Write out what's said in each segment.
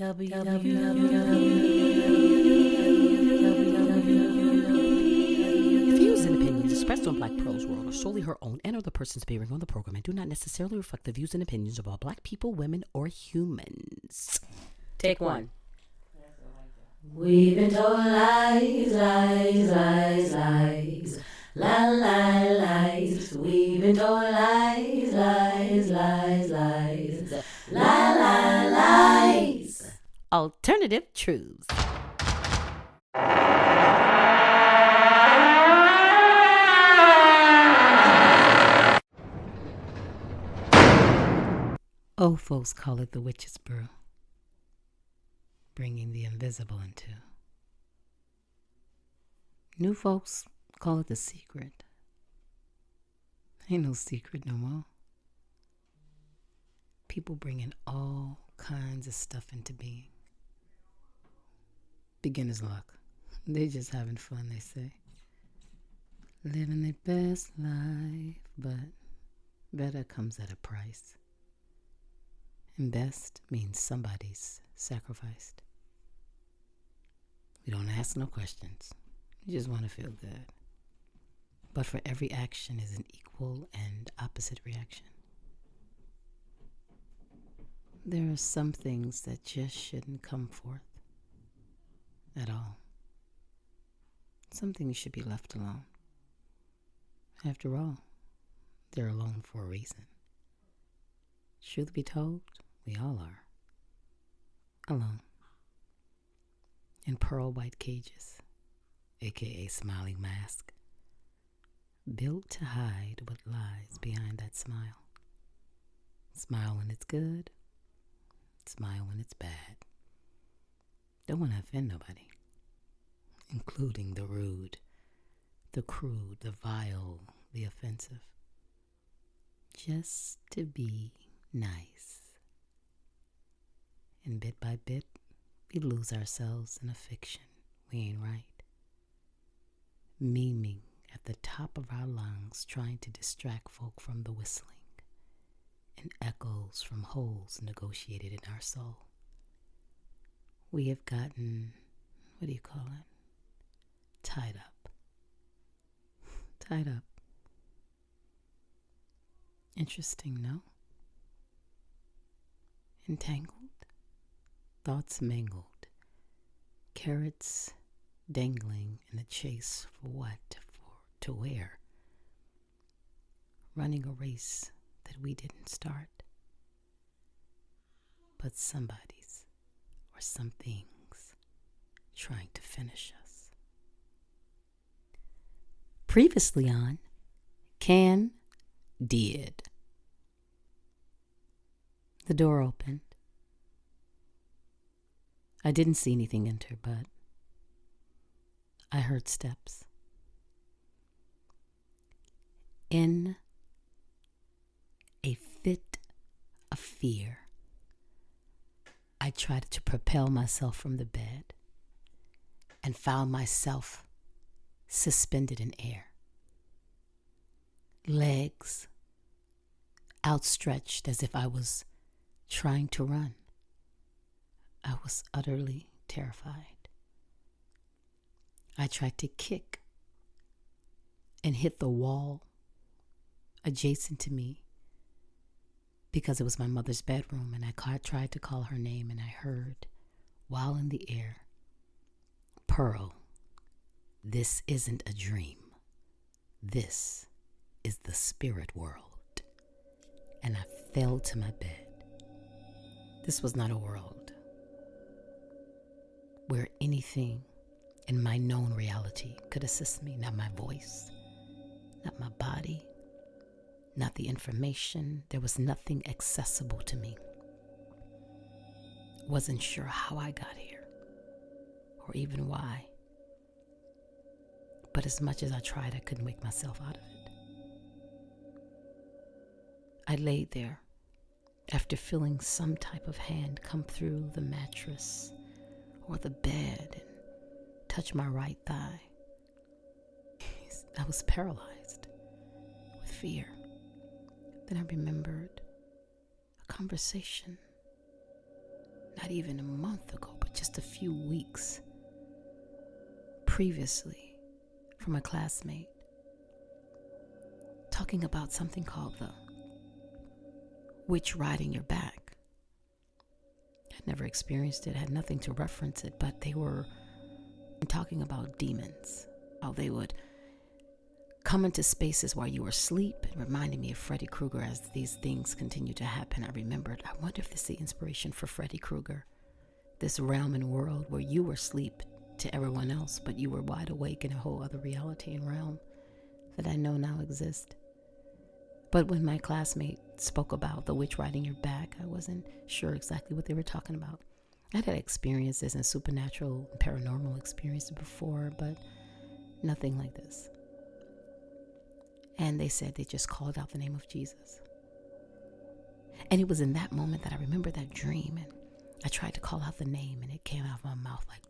The views and opinions expressed on BlackPearlz World are solely her own and or the persons appearing on the program and do not necessarily reflect the views and opinions of all Black people, women, or humans. Take one. We've been told lies, lies, lies, lies, lies. We've been told lies, lies, lies, lies, lies. Alternative truths. Old folks call it the witch's brew, bringing the invisible into. New folks call it the secret. Ain't no secret no more. People bringing all kinds of stuff into being. Beginner's luck. They just having fun, they say. Living their best life, but better comes at a price. And best means somebody's sacrificed. We don't ask no questions. We just want to feel good. But for every action is an equal and opposite reaction. There are some things that just shouldn't come forth at all. Some things should be left alone. After all, they're alone for a reason. Truth be told, we all are. Alone. In pearl white cages, aka smiling mask, built to hide what lies behind that smile. Smile when it's good, smile when it's bad. Don't want to offend nobody, including the rude, the crude, the vile, the offensive. Just to be nice. And bit by bit, we lose ourselves in a fiction we ain't right. Memeing at the top of our lungs, trying to distract folk from the whistling and echoes from holes negotiated in our soul. We have gotten, what do you call it? Tied up. Tied up. Interesting, no? Entangled, thoughts mangled, carrots dangling in the chase for what, to where? Running a race that we didn't start, but somebody's or something's trying to finish us. Previously on Did. The door opened. I didn't see anything enter, but I heard steps. In a fit of fear, I tried to propel myself from the bed and found myself suspended in air. Legs outstretched as if I was trying to run. I was utterly terrified. I tried to kick and hit the wall adjacent to me because it was my mother's bedroom, and I tried to call her name, and I heard, while in the air, "Pearl, this isn't a dream. This is the spirit world." And I fell to my bed. This was not a world where anything in my known reality could assist me. Not my voice, not my body, not the information. There was nothing accessible to me. Wasn't sure how I got here or even why. But as much as I tried, I couldn't wake myself out of it. I laid there after feeling some type of hand come through the mattress or the bed and touch my right thigh. I was paralyzed with fear. Then I remembered a conversation not not even a month ago, but just a few weeks previously, from a classmate talking about something called the witch riding your back. I'd never experienced it, had nothing to reference it, but they were talking about demons, how they would come into spaces while you were asleep. It reminded me of Freddy Krueger as these things continue to happen. I remembered, I wonder if this is the inspiration for Freddy Krueger, this realm and world where you were asleep to everyone else, but you were wide awake in a whole other reality and realm that I know now exists. But when my classmate spoke about the witch riding your back, I wasn't sure exactly what they were talking about. I had experiences and supernatural and paranormal experiences before, but nothing like this. And they said they just called out the name of Jesus. And it was in that moment that I remember that dream, and I tried to call out the name, and it came out of my mouth like,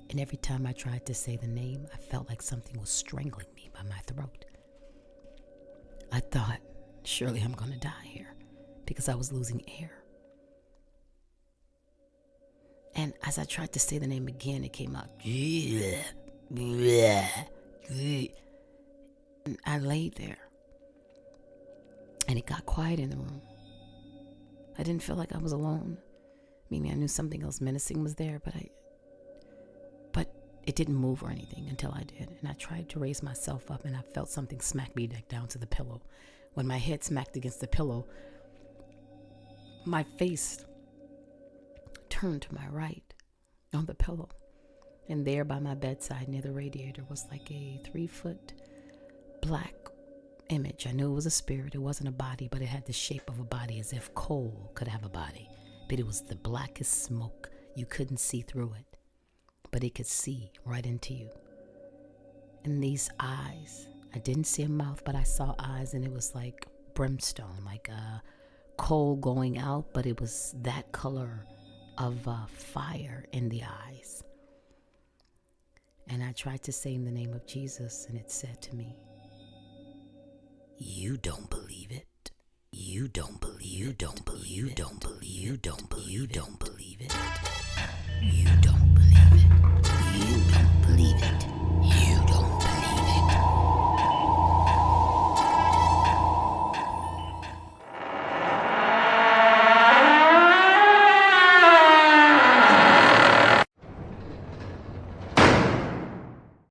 and every time I tried to say the name, I felt like something was strangling me by my throat. I thought, surely I'm going to die here, because I was losing air. And as I tried to say the name again, it came out. And I laid there, and it got quiet in the room. I didn't feel like I was alone. Meaning I knew something else menacing was there, but it didn't move or anything until I did. And I tried to raise myself up, and I felt something smack me down to the pillow. When my head smacked against the pillow, my face turned to my right on the pillow. And there by my bedside near the radiator was like a 3-foot black image. I knew it was a spirit. It wasn't a body, but it had the shape of a body, as if coal could have a body. But it was the blackest smoke. You couldn't see through it, but it could see right into you. And these eyes, I didn't see a mouth, but I saw eyes, and it was like brimstone, like coal going out, but it was that color of fire in the eyes. And I tried to say in the name of Jesus, and it said to me, "You don't believe it. You don't believe it. You don't believe it. You don't believe it. You don't believe it. You don't believe it. You don't believe it. You don't believe it.